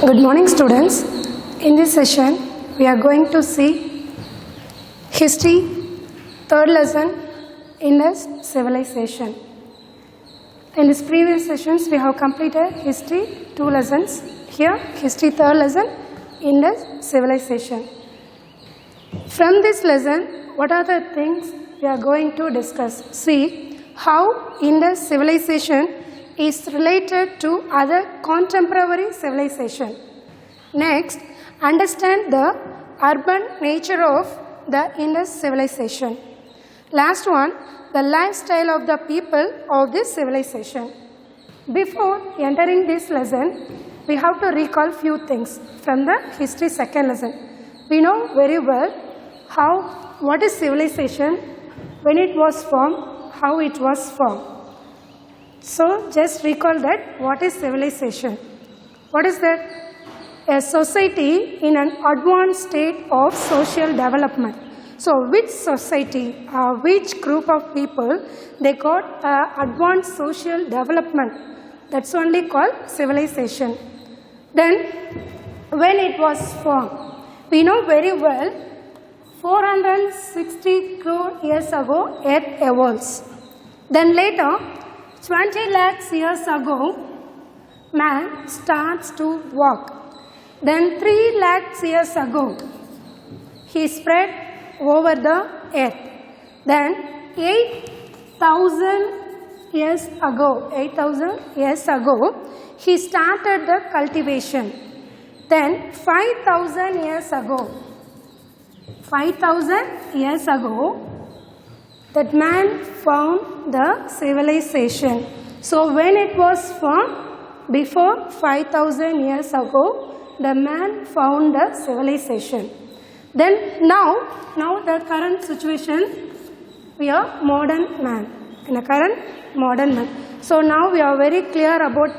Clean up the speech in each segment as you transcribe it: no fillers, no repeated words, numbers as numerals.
Good morning, students. In this session, we are going to see history, third lesson, Indus civilization. In these previous sessions, we have completed history, 2 lessons. Here, history, third lesson, Indus civilization. From this lesson, what are the things we are going to discuss? See how Indus civilization is related to other contemporary civilization. Next, understand the urban nature of the Indus civilization. Last one, the lifestyle of the people of this civilization. Before entering this lesson, we have to recall few things from the history second lesson. We know very well what is civilization, when it was formed, how it was formed. So, just recall that what is civilization. What is that? A society in an advanced state of social development. So, which society, which group of people, they got advanced social development. That's only called civilization. Then, when it was formed, we know very well, 460 crore years ago, Earth evolves. Then later, 20 lakhs years ago, man starts to walk. Then 3 lakhs years ago, he spread over the earth. Then 8,000 years ago, he started the cultivation. Then 5,000 years ago, that man found the civilization. So when it was formed, before 5,000 years ago, the man found the civilization. Then now the current situation, we are modern man. In a current modern man. So now we are very clear about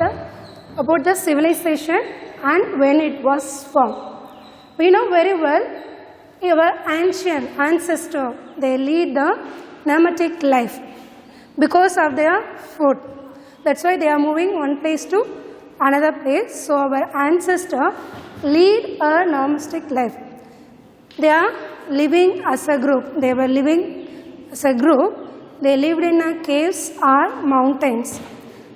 the civilization and when it was formed. We know very well, our ancient ancestor, they lead the nomadic life because of their food. That's why they are moving one place to another place. So our ancestors lead a nomadic life. They are living as a group. They were living as a group. They lived in caves or mountains.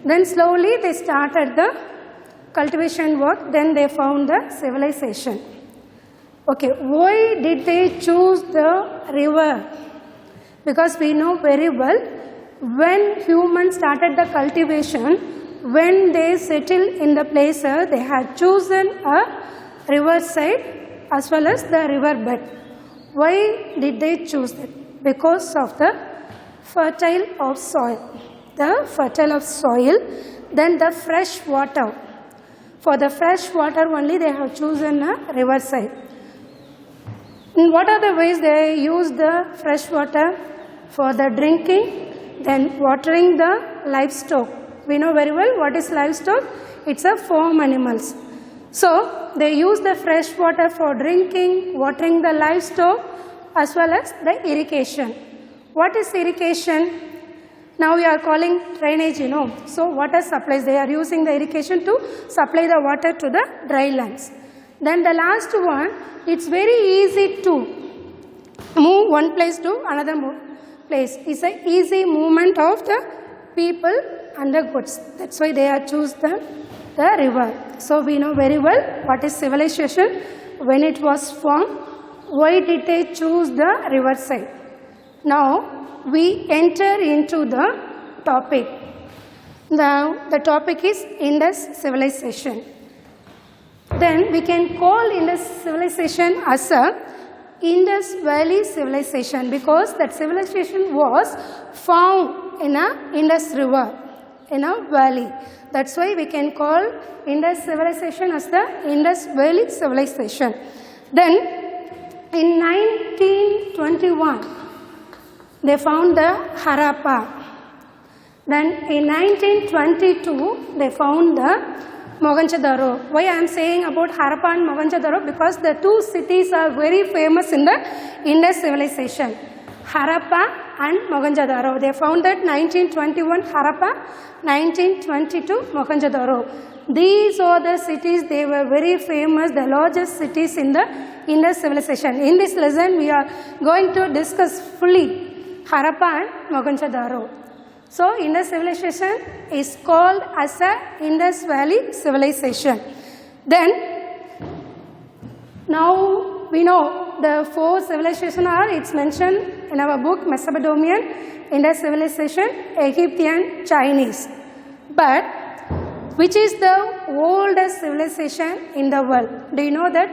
Then slowly they started the cultivation work. Then they found the civilization. Okay, why did they choose the river? Because we know very well, when humans started the cultivation, when they settled in the place, they had chosen a river side as well as the river bed. Why did they choose that? Because of the fertile of soil. The fertile of soil, then the fresh water. For the fresh water only they have chosen a river side. What are the ways they use the fresh water? For the drinking, then watering the livestock. We know very well what is livestock. It's a farm animals. So they use the fresh water for drinking, watering the livestock as well as the irrigation. What is irrigation? Now we are calling drainage, So water supplies, they are using the irrigation to supply the water to the dry lands. Then the last one, it's very easy to move one place to another place. It's an easy movement of the people and the goods. That's why they are choose the river. So we know very well what is civilization, when it was formed, why did they choose the river side. Now we enter into the topic. Now the topic is Indus civilization. Then we can call Indus civilization as a Indus Valley civilization because that civilization was found in a Indus river, in a valley. That's why we can call Indus civilization as the Indus Valley civilization. Then in 1921, they found the Harappa. Then in 1922, they found the Mohenjo-daro. Why I am saying about Harappa and Mohenjo-daro? Because the two cities are very famous in the Indus civilization. Harappa and Mohenjo-daro. They found that 1921 Harappa, 1922 Mohenjo-daro. These are the cities, they were very famous, the largest cities in the Indus civilization. In this lesson, we are going to discuss fully Harappa and Mohenjo-daro. So, Indus civilization is called as a Indus Valley civilization. Then, now we know the four civilizations are, it's mentioned in our book, Mesopotamian, Indus civilization, Egyptian, Chinese. But, which is the oldest civilization in the world? Do you know that?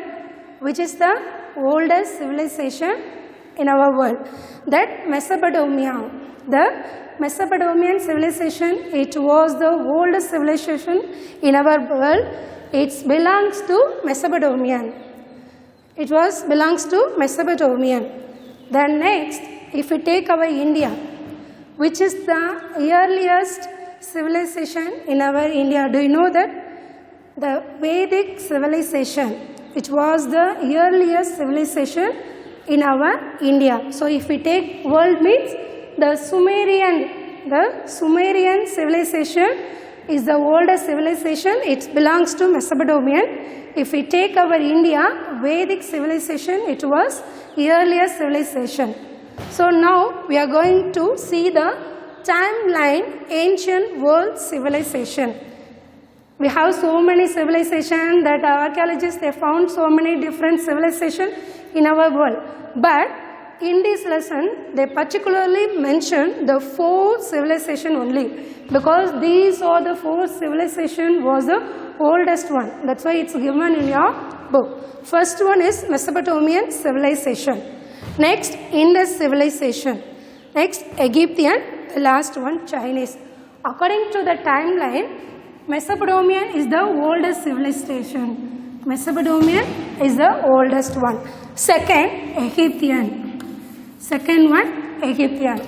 Which is the oldest civilization in our world? That Mesopotamia. The Mesopotamian civilization, it was the oldest civilization in our world. It belongs to Mesopotamian. It belongs to Mesopotamian. Then next, if we take our India, which is the earliest civilization in our India. Do you know that? The Vedic civilization, which was the earliest civilization in our India. So if we take world means the Sumerian civilization is the oldest civilization. It belongs to Mesopotamian. If we take our India, Vedic civilization, it was earliest civilization. So now we are going to see the timeline, ancient world civilization. We have so many civilizations that archaeologists, they found so many different civilizations in our world. But in this lesson, they particularly mention the four civilizations only, because these are the four civilizations was the oldest one. That's why it's given in your book. First one is Mesopotamian civilization. Next, Indus civilization. Next, Egyptian. The last one, Chinese. According to the timeline, Mesopotamian is the oldest civilization. Mesopotamian is the oldest one. Second, Egyptian. Second one, Egyptian.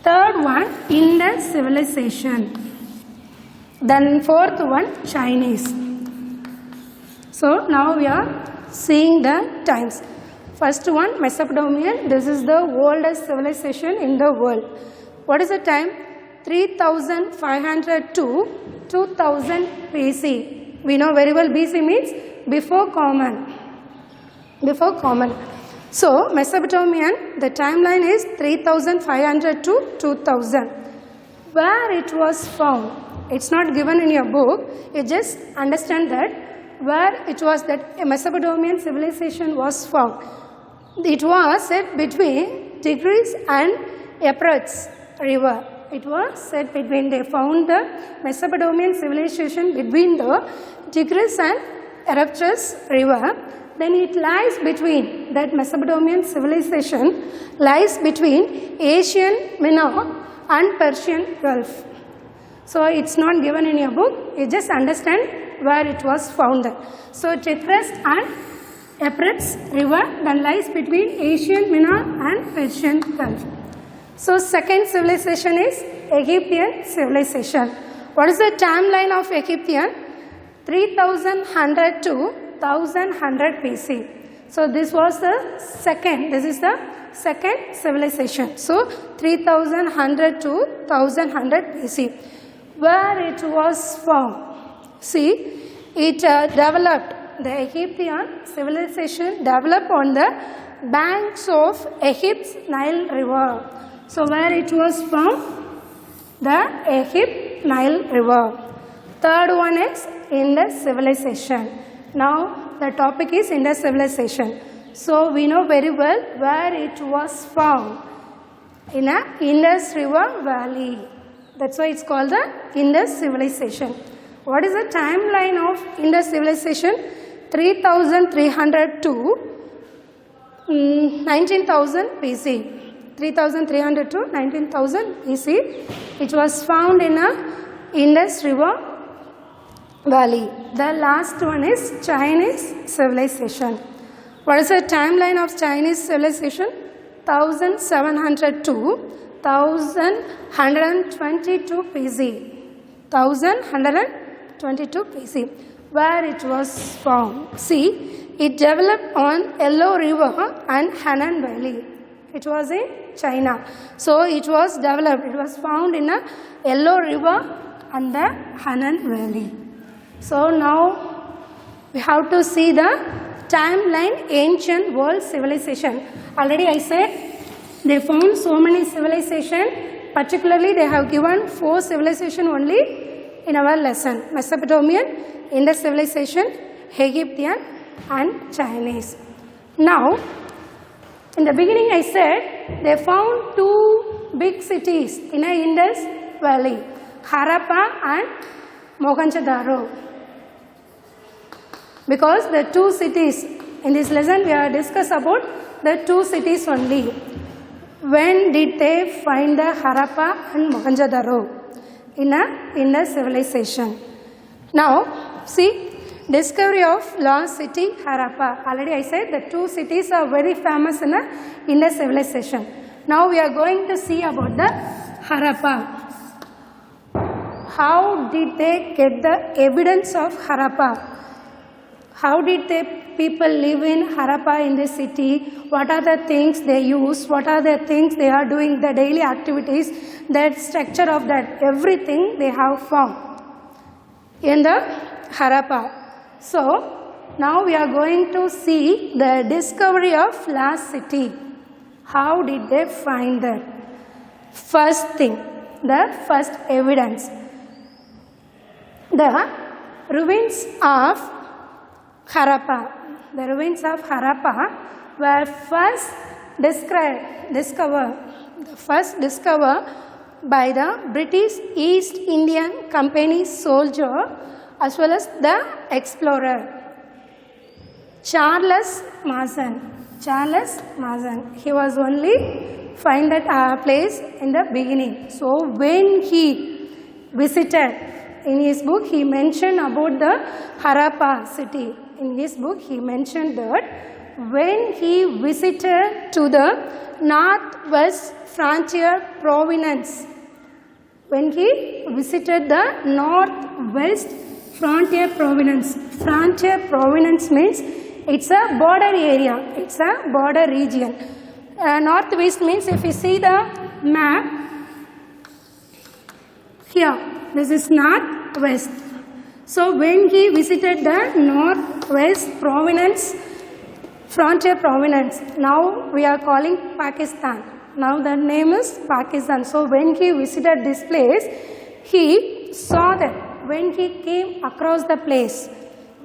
Third one, Indus civilization. Then fourth one, Chinese. So now we are seeing the times. First one, Mesopotamian. This is the oldest civilization in the world. What is the time? 3500 to 2000 BC. We know very well BC means before common. Before common. So, Mesopotamian, the timeline is 3500 to 2000. Where it was found? It's not given in your book. You just understand that where it was that a Mesopotamian civilization was found. It was set between Tigris and Euphrates river. It was set between, they found the Mesopotamian civilization between the Tigris and Euphrates river. Then it lies between, that Mesopotamian civilization lies between Asian Minor and Persian Gulf. So it's not given in your book, you just understand where it was found. So Tigris and Euphrates river then lies between Asian Minor and Persian Gulf. So second civilization is Egyptian civilization. What is the timeline of Egyptian? 3100 to 1100 BC. So this was the second, this is the second civilization. So 3100 to 1100 BC. Where it was found? See, it developed, the Egyptian civilization developed on the banks of Egypt's Nile River. So where it was found? The Egypt Nile River. Third one is Indus civilization. Now the topic is Indus civilization. So we know very well where it was found. In a Indus River Valley. That's why it's called the Indus civilization. What is the timeline of Indus civilization? 3300 to 19,000 BC. 3300 to 19,000 BC. It was found in a Indus River Valley. The last one is Chinese civilization. What is the timeline of Chinese civilization? 1700 to 1122 BC. 1122 BC. Where it was found? See, it developed on Yellow River and Henan Valley. It was in China. So it was developed, it was found in a Yellow River and the Henan Valley. So now we have to see the timeline ancient world civilization. Already I said they found so many civilization, particularly they have given 4 civilization only in our lesson. Mesopotamian, Indus civilization, Egyptian and Chinese. Now in the beginning I said they found 2 big cities in the Indus Valley, Harappa and Mohenjo-daro. Because the 2 cities, in this lesson we are discuss about the 2 cities only. When did they find the Harappa and Mohenjo-daro? In a Indus civilization. Now see, discovery of lost city Harappa. Already I said the 2 cities are very famous in a Indus civilization. Now we are going to see about the Harappa. How did they get the evidence of Harappa? How did the people live in Harappa in the city? What are the things they use? What are the things they are doing, the daily activities, that structure of that, everything they have found in the Harappa. So now we are going to see the discovery of lost city. How did they find that? First thing, the first evidence. The ruins of Harappa. The ruins of Harappa were first discovered by the British East Indian Company soldier as well as the explorer Charles Mason. He was only find that place in the beginning. So when he visited, in his book he mentioned about the Harappa city. In his book he mentioned that when he visited to the northwest frontier province, when he visited the northwest frontier province means it's a border area, it's a border region. Northwest means if you see the map here, this is northwest. So when he visited the northwest frontier province, now we are calling Pakistan. Now the name is Pakistan. So when he visited this place, he saw that when he came across the place,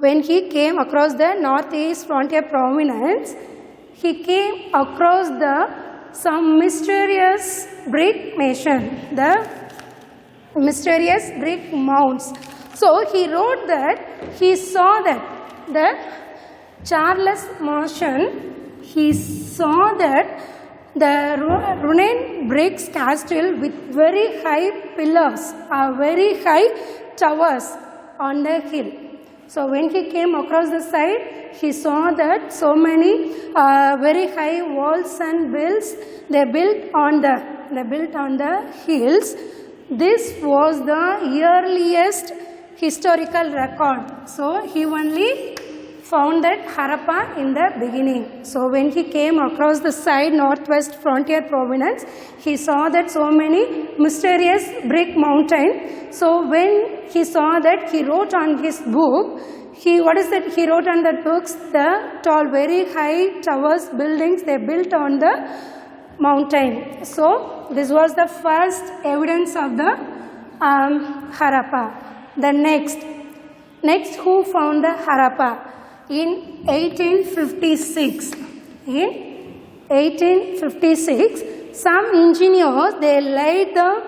when he came across the northeast frontier province, he came across some mysterious brick nation, the mysterious brick mounds. So he wrote that he saw that the Charles Mason, he saw that the Runane bricks castle with very high pillars, very high towers on the hill. So when he came across the side, he saw that so many very high walls and builds they built on the hills. This was the earliest historical record. So he only found that Harappa in the beginning. So when he came across the side northwest frontier province, he saw that so many mysterious brick mountain. So when he saw that, he wrote on his book, he wrote on the books, the tall very high towers, buildings they built on the mountain. So this was the first evidence of the Harappa. The next who found the Harappa? In 1856. In 1856, some engineers, they laid the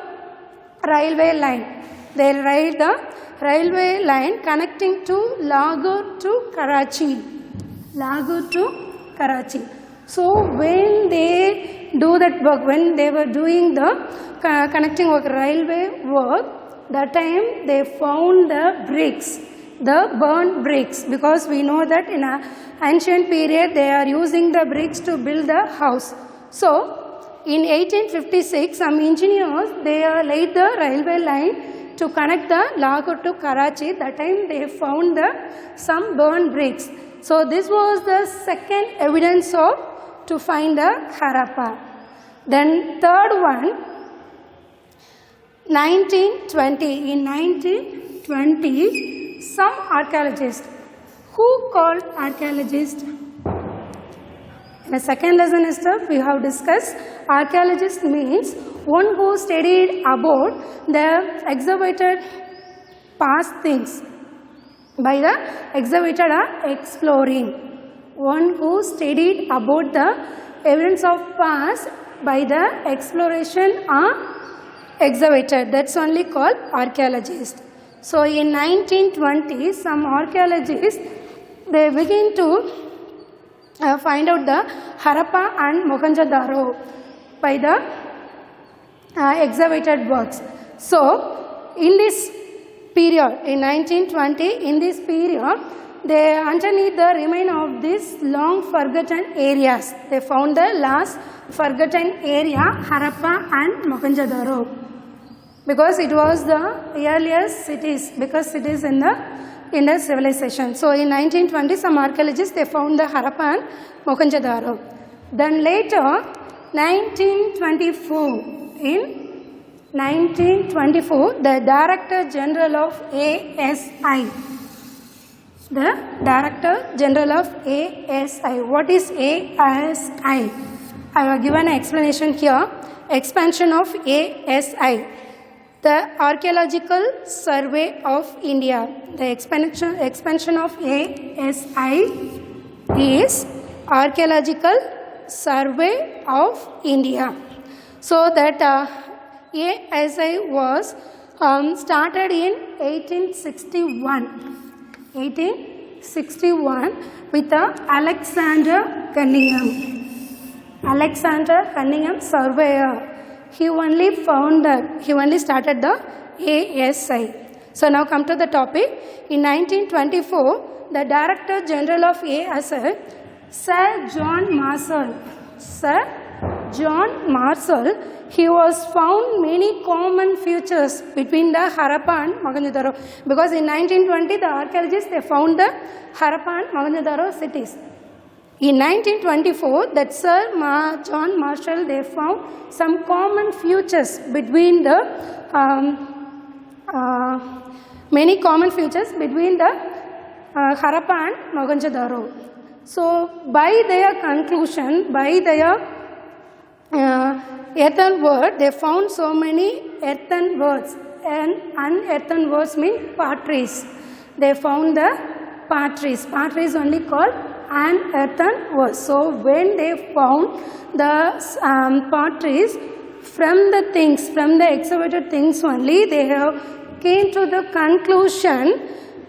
railway line. They laid the railway line connecting to Lahore to Karachi. Lahore to Karachi. So when they do that work, when they were doing the connecting work, railway work, that time they found the bricks, the burnt bricks, because we know that in an ancient period they are using the bricks to build the house. So in 1856, some engineers, they laid the railway line to connect the Lahore to Karachi. That time they found some burnt bricks. So this was the second evidence to find the Harappa. Then third one, 1920. In 1920, some archaeologists. Who called archaeologists? In the second lesson itself, we have discussed archaeologist means one who studied about the excavated past things. By the excavated or exploring. One who studied about the evidence of past by the exploration or excavated. That's only called archaeologist. So in 1920, some archaeologists, they begin to find out the Harappa and Mohenjo-daro by the excavated works. So in this period, in 1920, in this period, they underneath the remain of these long forgotten areas. They found the last forgotten area, Harappa and Mohenjo-daro, because it was the earliest cities, because cities in the Indus civilization. So in 1920, some archaeologists, they found the Harappa and Mohenjo-daro. Then later, 1924, in 1924, the Director General of ASI. The Director General of ASI. What is ASI? I have given an explanation here. Expansion of ASI. The Archaeological Survey of India. The expansion of ASI is Archaeological Survey of India. So that ASI was started in 1861 with Alexander Cunningham. Alexander Cunningham surveyor. He only started the ASI. So now come to the topic. In 1924, the Director General of ASI, Sir John Marshall, he was found many common features between the Harappa and Mohenjo-daro, because in 1920 the archaeologists, they found the Harappa and Mohenjo-daro cities. In 1924, that Sir John Marshall, they found some common features between the many common features between the Harappa and Mohenjo-daro. So by their conclusion, by their earthen word, they found so many earthen words, and unearthen words mean potteries. They found the potteries. Potteries only called unearthen words. So when they found the potteries, from the things, from the excavated things only, they have came to the conclusion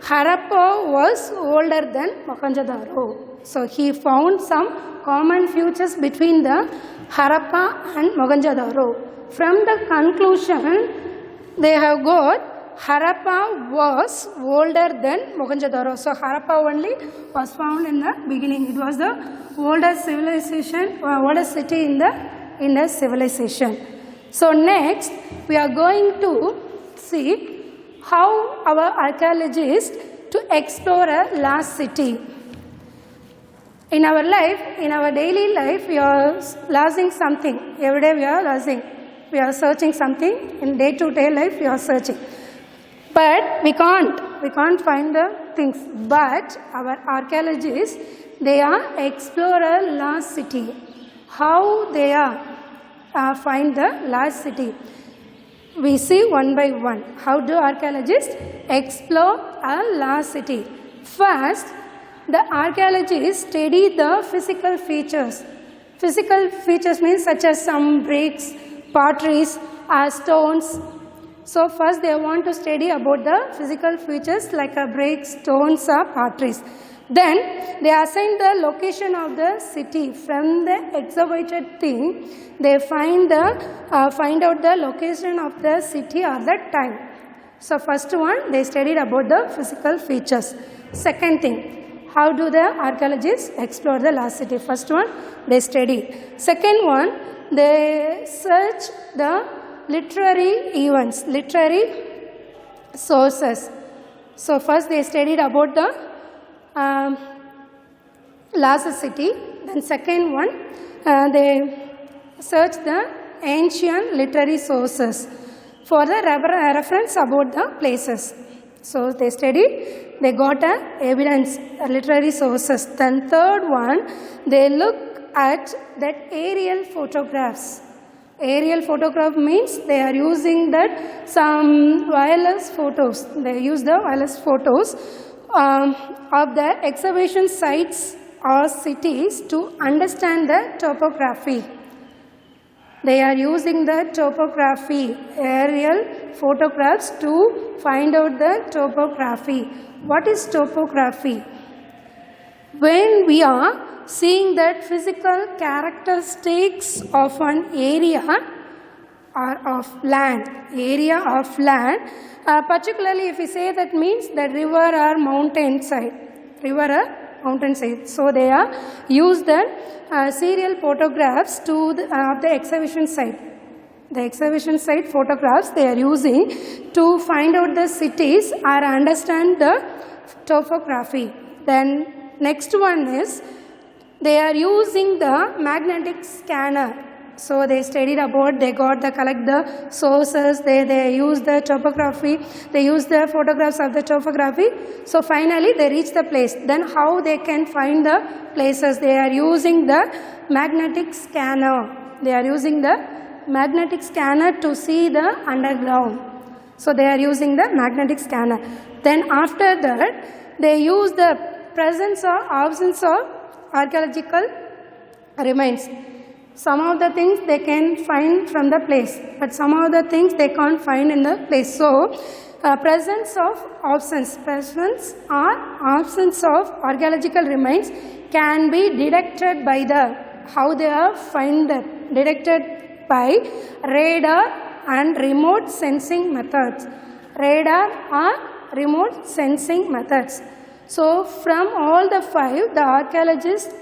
Harappa was older than Mohenjo-daro. So he found some common features between the Harappa and Mohenjo-daro. From the conclusion, they have got Harappa was older than Mohenjo-daro. So Harappa only was found in the beginning. It was the oldest civilization, oldest city in the Indus civilization. So next, we are going to see how our archaeologists to explore a lost city. In our life, in our daily life, we are losing something. Every day we are losing. We are searching something. In day-to-day life, we are searching. But we can't find the things. But our archaeologists, they are explore a lost city. How they are find the lost city? We see one by one. How do archaeologists explore a lost city? First, the archaeologists study the physical features. Physical features means such as some bricks, potteries, stones. So first they want to study about the physical features like bricks, stones or potteries. Then they assign the location of the city. From the excavated thing, they find out the location of the city at that time. So first one, they studied about the physical features. Second thing, how do the archaeologists explore the lost city? First one, they study. Second one, they search the literary events, literary sources. So first they studied about the lost city. Then second one, they search the ancient literary sources for the reference about the places. So they studied, they got evidence, literary sources. Then third one, they look at that aerial photographs. Aerial photograph means they are using that some wireless photos. They use the wireless photos of the excavation sites or cities to understand the topography. They are using the topography, aerial photographs to find out the topography. What is topography? When we are seeing that physical characteristics of an area or of land, particularly if we say that means the river or mountainside, So they are use the serial photographs to the excavation site. The excavation site photographs they are using to find out the cities or understand the topography. Then next one is they are using the magnetic scanner. So they studied about, they collect the sources, they use the topography, they use the photographs of the topography. So finally they reach the place. Then how they can find the places? They are using the magnetic scanner. They are using the magnetic scanner to see the underground. So they are using the magnetic scanner. Then after that, they use the presence or absence of archaeological remains. Some of the things they can find from the place, but some of the things they can't find in the place. So, presence or absence of archaeological remains can be detected by how they are detected by radar and remote sensing methods. So, from all the five, the archaeologists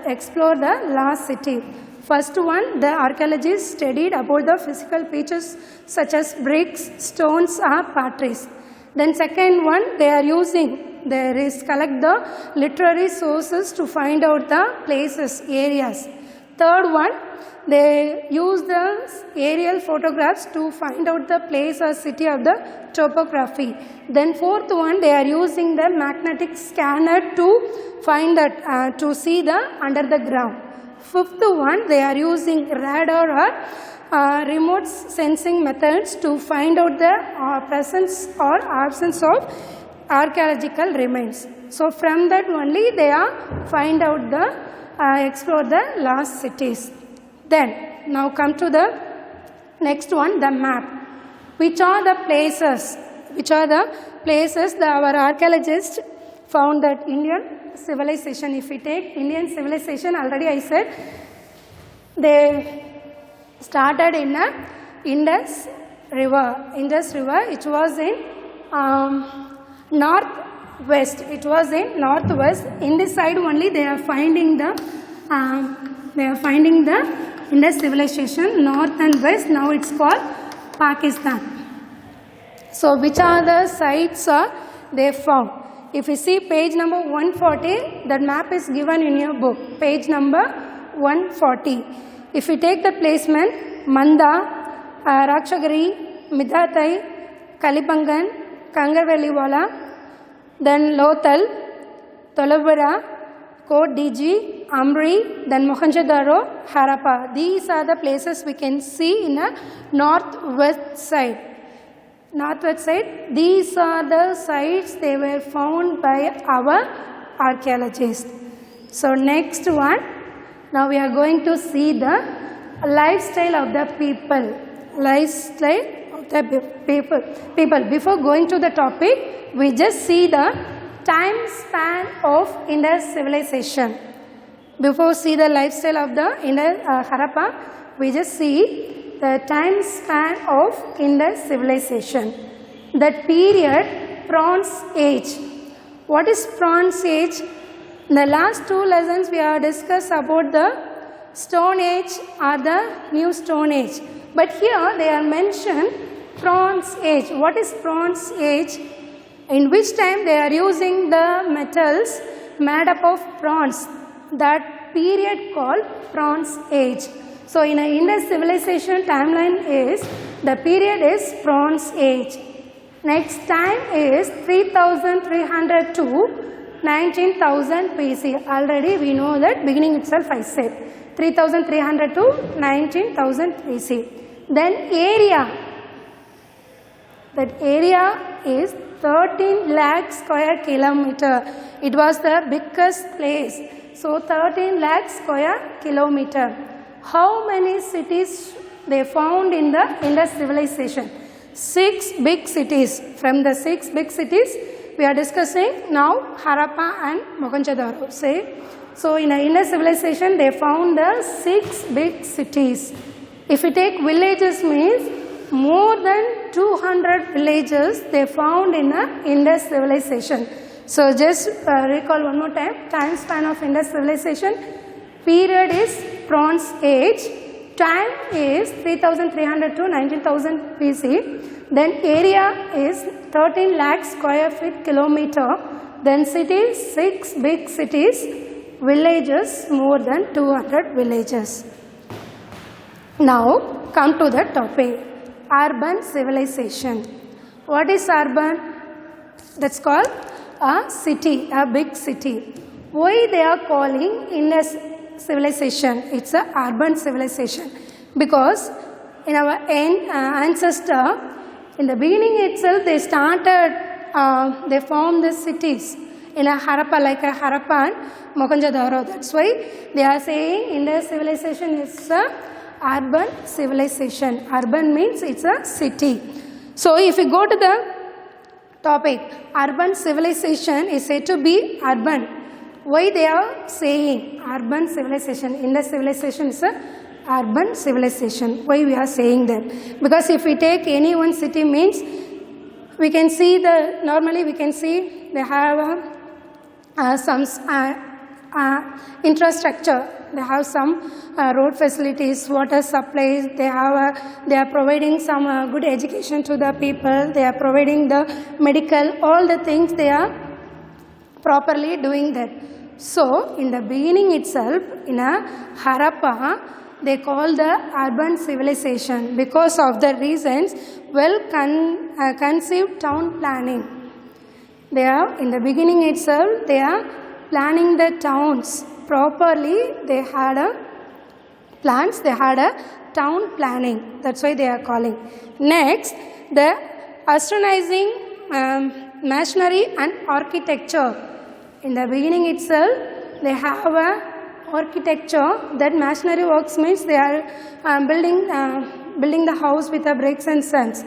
explored the last city. First one, the archaeologists studied about the physical features such as bricks, stones or potteries. Then second one, collect the literary sources to find out the places, areas. Third one, they use the aerial photographs to find out the place or city of the topography. Then fourth one, they are using the magnetic scanner to find that, to see the under the ground. Fifth one, they are using radar or remote sensing methods to find out the presence or absence of archaeological remains. So from that only they are find out explore the lost cities. Then now come to the next one, the map. Which are the places? Our archaeologists found that Indian civilization. If we take Indian civilization, already I said they started in Indus River. It was in northwest. In this side only they are finding the Indus civilization, north and west. Now it's called Pakistan. So which are the sites they found? If you see page number 140, that map is given in your book, page number 140. If you take the placement, Manda, Rakshagiri, Midhatai, Kalibangan, Kangarveliwala, then Lothal, Tolabura, Kot Diji, Amri, then Mohenjo-daro, Harappa. These are the places we can see in the northwest side. These are the sites they were found by our archaeologists. So next one, now we are going to see the lifestyle of the people. People. Before going to the topic, we just see the time span of Indus civilization. Before see the lifestyle of the Harappa, we just see the time span of Indus civilization. That period, Bronze Age. What is Bronze Age? In the last two lessons we have discussed about the Stone Age or the New Stone Age. But here they are mentioned Bronze Age. What is Bronze Age? In which time they are using the metals made up of bronze. That period called Bronze Age. So in an Indus civilization timeline is, the period is Bronze Age. Next time is 3300 to 19,000 BC. Already we know that beginning itself I said 3300 to 19,000 BC. Then area. That area is 13 lakh square kilometer. It was the biggest place. So 13 lakh square kilometer. How many cities they found in the Indus civilization? 6 big cities. From the 6 big cities we are discussing now Harappa and Mohenjo-daro. So in the Indus civilization they found the 6 big cities. If we take villages means more than 200 villages they found in the Indus civilization. So just recall one more time. Time span of Indus civilization. Period is Bronze Age. Time is 3300 to 19,000 BC. Then area is 13 lakh square feet kilometer. Then cities, 6 big cities. Villages, more than 200 villages. Now come to the topic. Urban civilization. What is urban? That's called a city, a big city. Why they are calling Indus civilization? It's a urban civilization because in our ancestor, in the beginning itself they started, they formed the cities in a Harappa, like a Harappa and Mohenjo-daro. That's why they are saying Indus civilization is a urban civilization. Urban means it's a city. So if you go to the topic, urban civilization is said to be urban. Why they are saying urban civilization? Indus civilization is a urban civilization. Why we are saying that? Because if we take any one city means we can see normally we can see they have some infrastructure. They have some road facilities, water supplies. They are providing some good education to the people. They are providing the medical, all the things they are properly doing that. So in the beginning itself, in a Harappa, they call the urban civilization because of the reasons conceived town planning. They are in the beginning itself, they are planning the towns properly. They had a plans, they had a town planning. That's why they are calling. Next, the astronomizing masonry and architecture. In the beginning itself, they have a architecture. That masonry works means they are building the house with the bricks and stones.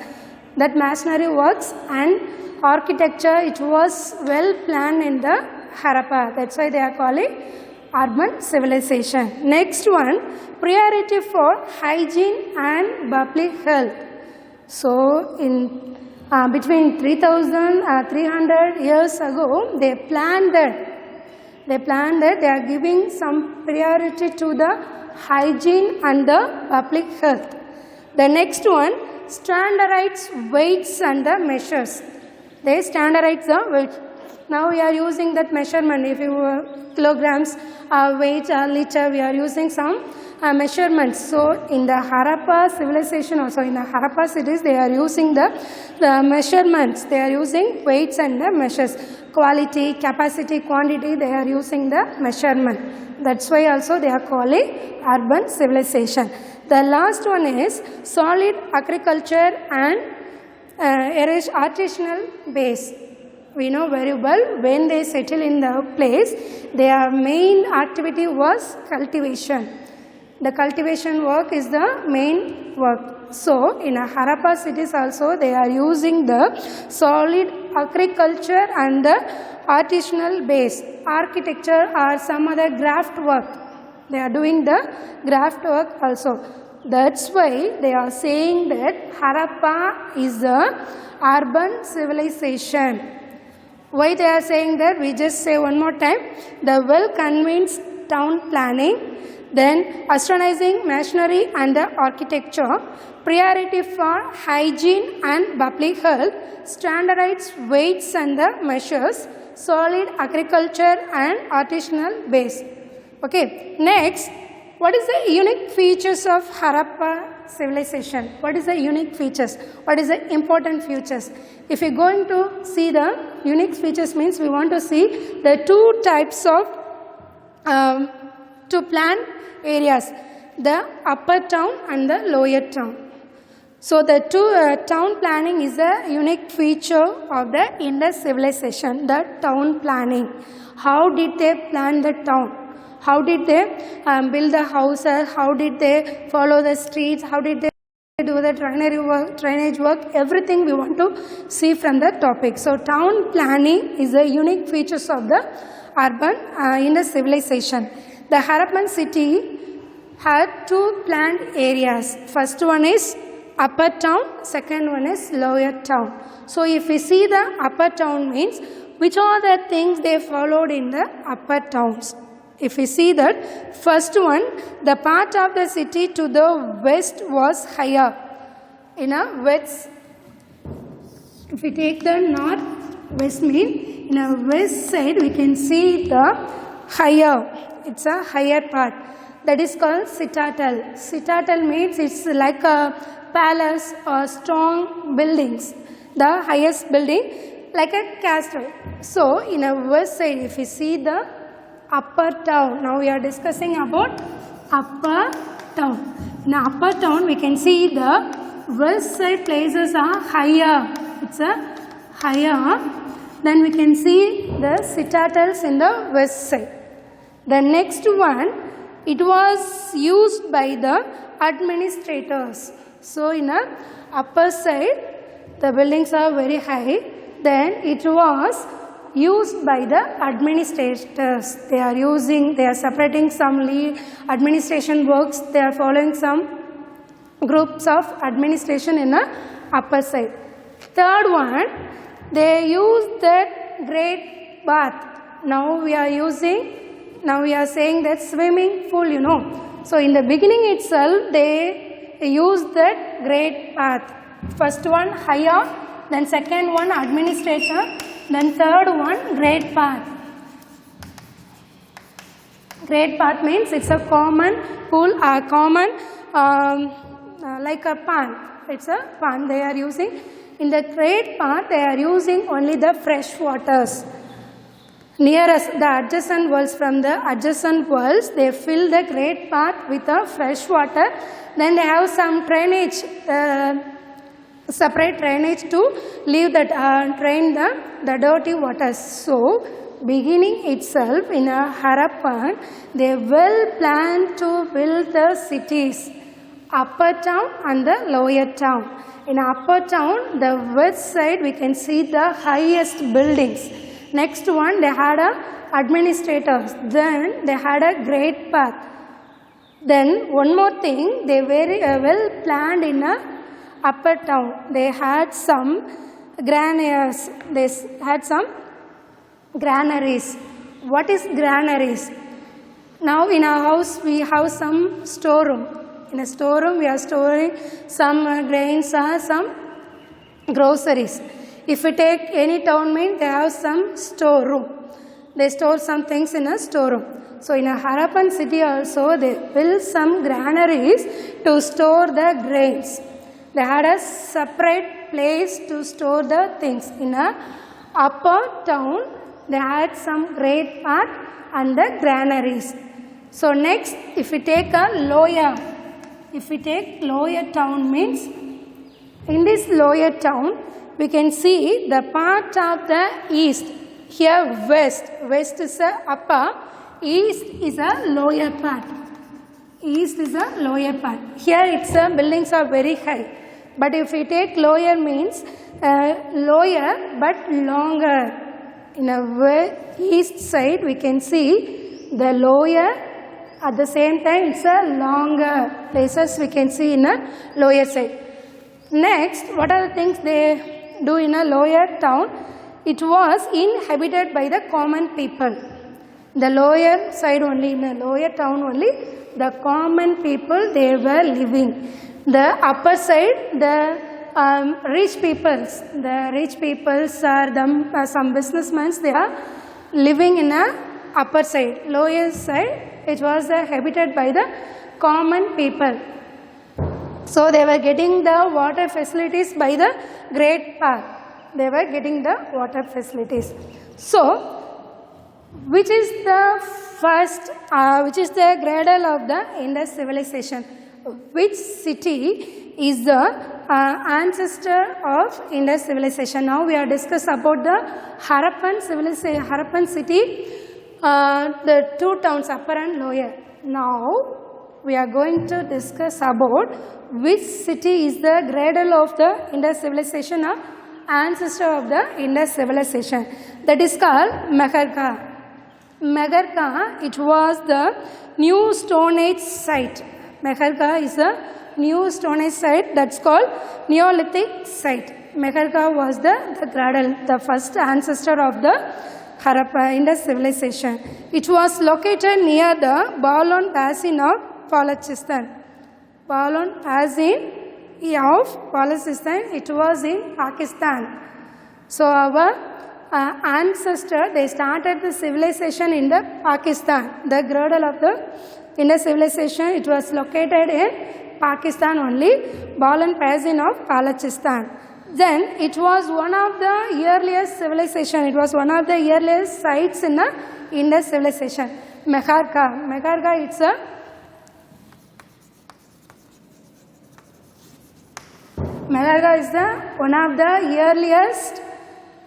That masonry works and architecture, it was well planned in the Harappa. That's why they are calling urban civilization. Next one, priority for hygiene and public health. So in between 300 years ago, they planned that they are giving some priority to the hygiene and the public health. The next one, standardized weights and the measures. They standardize the weight. Now we are using that measurement. If you kilograms, weight, liter, we are using some measurements. So in the Harappa civilization also, in the Harappa cities, they are using the measurements. They are using weights and the measures. Quality, capacity, quantity, they are using the measurement. That's why also they are calling urban civilization. The last one is solid agriculture and artisanal base. We know very well when they settle in the place, their main activity was cultivation. The cultivation work is the main work. So in a Harappa cities also they are using the solid agriculture and the artisanal base. Architecture or some other graft work. They are doing the graft work also. That's why they are saying that Harappa is a urban civilization. Why they are saying that? We just say one more time. The well-convinced town planning, then astronomizing machinery and the architecture, priority for hygiene and public health, standardized weights and the measures, solid agriculture and artisanal base. Okay, next, what is the unique features of Harappa civilization. What is the unique features? What is the important features? If we are going to see the unique features means we want to see the two types of to plan areas, the upper town and the lower town. So the town planning is a unique feature of the Indus civilization, the town planning. How did they plan the town? How did they build the houses? How did they follow the streets? How did they do the drainage work? Everything we want to see from the topic. So town planning is a unique features of the urban Indus civilization. The Harappan city had two planned areas. First one is upper town, second one is lower town. So if we see the upper town means which are the things they followed in the upper towns. If we see that, first one, the part of the city to the west was higher. In a west, if we take the north west mean, in a west side we can see the higher, it's a higher part. That is called citadel. Citadel means it's like a palace or strong buildings. The highest building like a castle. So in a west side if we see the upper town, now we are discussing about upper town. In upper town we can see the west side places are higher. It's a higher. Then we can see the citadels in the west side. The next one, it was used by the administrators. So in a upper side the buildings are very high. Then it was used by the administrators. They are separating some administration works. They are following some groups of administration in a upper side. Third one, they use the great bath. Now we are saying that swimming pool, you know. So in the beginning itself, they use that great bath. First one higher, then second one administrator, then third one great bath. Great bath means it's a common pool, like a pond. It's a pond they are using. In the great bath, they are using only the fresh waters. Nearest the adjacent wells, from the adjacent wells, they fill the great bath with the fresh water. Then they have some drainage, separate drainage to leave that drain the dirty waters. So beginning itself in a Harappan, they well planned to build the cities, upper town and the lower town. In upper town, the west side we can see the highest buildings. Next one, they had administrators. Then they had a great bath. Then one more thing, they very well planned in a upper town. They had some granaries. They had some granaries. What is granaries? Now in our house we have some storeroom. In a storeroom we are storing some grains or some groceries. If we take any town mean, they have some storeroom. They store some things in a storeroom. So in a Harappan city also they built some granaries to store the grains. They had a separate place to store the things. In a upper town they had some great bath and the granaries. So next, if we take a lower town means, in this lower town we can see the part of the east. Here west is a upper, east is a lower part. East is a lower part. Here it's buildings are very high. But if we take lower means lower but longer. In a east side we can see the lower, at the same time it's a longer places we can see in a lower side. Next, what are the things they do in a lower town? It was inhabited by the common people. The lower side only, in the lower town only, the common people they were living. The upper side, the rich peoples. The rich peoples are some businessmen. They are living in a upper side. Lower side, it was habited by the common people. So they were getting the water facilities by the Great Park. They were getting the water facilities. So, which is the cradle of the Indus civilization? Which city is the ancestor of Indus civilization? Now we are discussing about the Harappan civilization, Harappan city, the two towns, upper and lower. Now we are going to discuss about which city is the cradle of the Indus civilization or ancestor of the Indus civilization. That is called Meherka. Meherka, it was the new Stone Age site. Meherka is a new Stone Age site, that's called Neolithic site. Meherka was the cradle, the first ancestor of the Harappa Indus civilization. It was located near the Balon Basin of Balochistan. Balon Basin of Balochistan, it was in Pakistan. So our ancestor, they started the civilization in the Pakistan. The cradle of the Indus civilization, it was located in Pakistan only, Balon Basin of Balochistan. Then it was one of the earliest civilization, it was one of the earliest sites in the Indus civilization. Meherka. Meherka, it's a Meherka is one of the earliest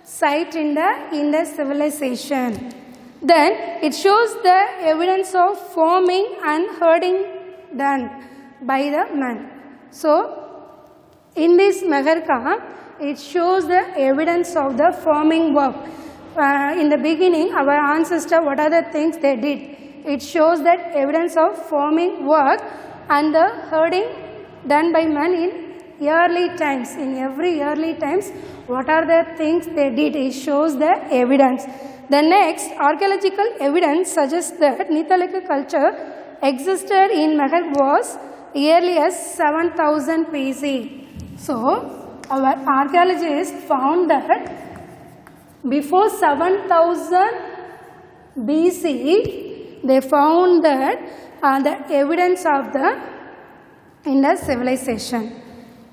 site in the Indus civilization. Then it shows the evidence of farming and herding done by the man. So in this Meherka, it shows the evidence of the farming work. In the beginning, our ancestors, what are the things they did? It shows that evidence of farming work and the herding done by man in early times. In every early times, what are the things they did? It shows the evidence. The next, archaeological evidence suggests that Neolithic culture existed in Meherka was early as 7000 BC. So, our archaeologists found that before 7000 BC, they found that the evidence of the Indus civilization.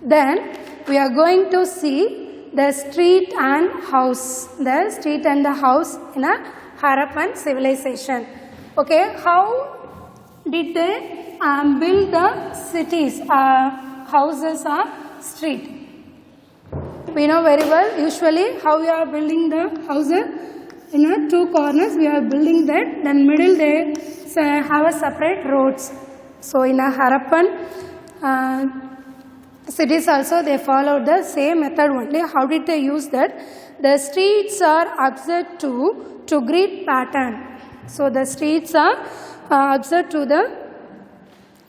Then we are going to see the street and house. The street and the house in a Harappan civilization. Okay, how did they build the cities, houses or street? We know very well usually how we are building the houses. In a two corners we are building that, then middle they have a separate roads. So in a Harappan cities also they followed the same method only. How did they use that? The streets are observed to grid pattern. So the streets are observed to the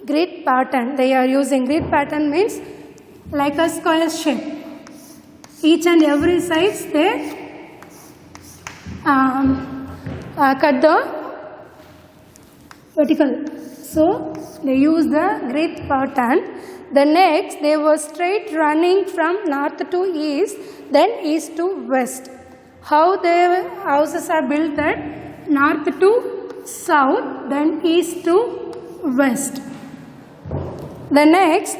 grid pattern. They are using grid pattern means like a square shape. Each and every sides they cut the vertical. So they use the grid pattern. The next, they were straight running from north to east, then east to west. How the houses are built? That north to south, then east to west. The next,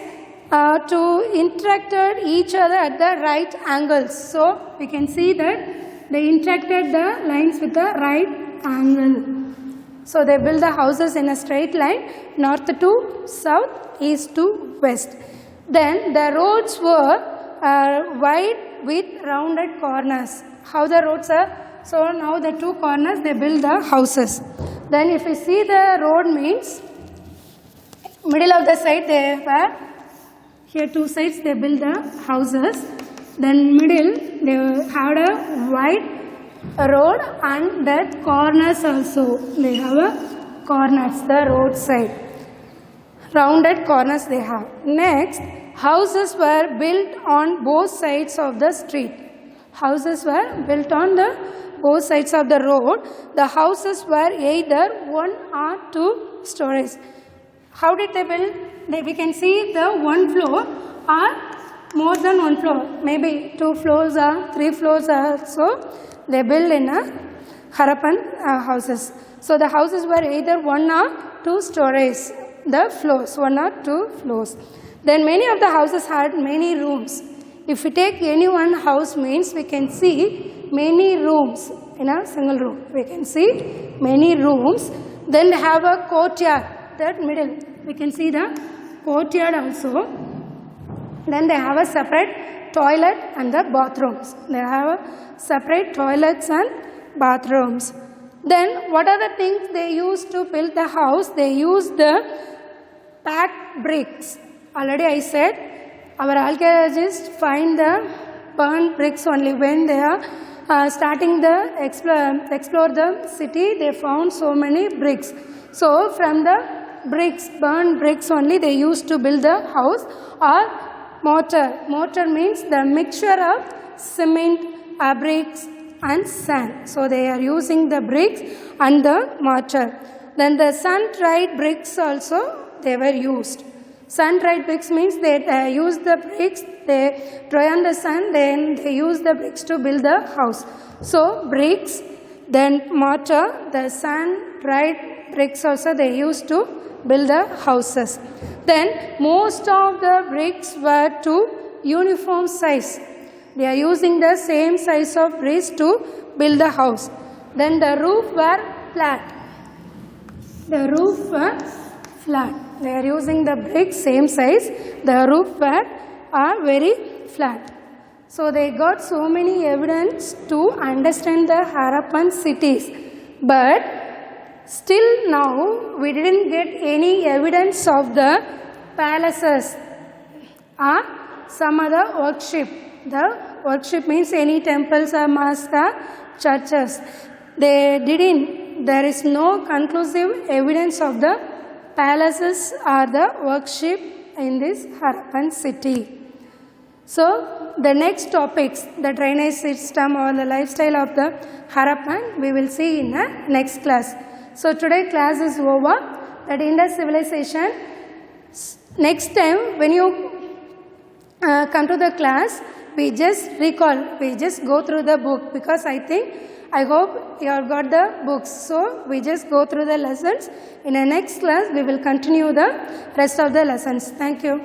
to interacted each other at the right angles. So we can see that they interacted the lines with the right angle. So they build the houses in a straight line, north to south, east to west. Then the roads were wide with rounded corners. How the roads are? So now the two corners they build the houses. Then if you see the road means, middle of the side they were, here two sides they build the houses. Then middle they had a wide road and that corners also. They have a corners, the road side. Rounded corners they have. Next, houses were built on both sides of the street. Houses were built on the both sides of the road. The houses were either one or two stories. How did they build? We can see the one floor or more than one floor. Maybe two floors or three floors also. They built in a Harappan houses. So the houses were either one or two stories. The floors, one or two floors. Then many of the houses had many rooms. If we take any one house means we can see many rooms in a single room. We can see many rooms. Then they have a courtyard, that middle. We can see the courtyard also. Then they have a separate toilet and the bathrooms. They have a separate toilets and bathrooms. Then what are the things they used to build the house? They used the packed bricks. Already I said, our archaeologists find the burnt bricks only when they are starting the explore the city. They found so many bricks. So from the bricks, burnt bricks only, they used to build the house. Or mortar. Mortar means the mixture of cement, bricks and sand. So they are using the bricks and the mortar. Then the sun-dried bricks also they were used. Sun-dried bricks means they use the bricks, they dry on the sun, then they use the bricks to build the house. So bricks, then mortar, the sun-dried bricks also they used to build the houses. Then most of the bricks were to uniform size. They are using the same size of bricks to build the house. Then the roof were flat. The roof were flat. They are using the bricks same size. The roof are very flat. So they got so many evidence to understand the Harappan cities. But still now we didn't get any evidence of the palaces or some other worship. The worship means any temples or mosques or churches. There is no conclusive evidence of the palaces or the worship in this Harappan city. So the next topics, the drainage system or the lifestyle of the Harappan, we will see in the next class. So today class is over. That Indus civilization. Next time when you come to the class, we just recall, we just go through the book, because I hope you have got the books. So we just go through the lessons. In the next class, we will continue the rest of the lessons. Thank you.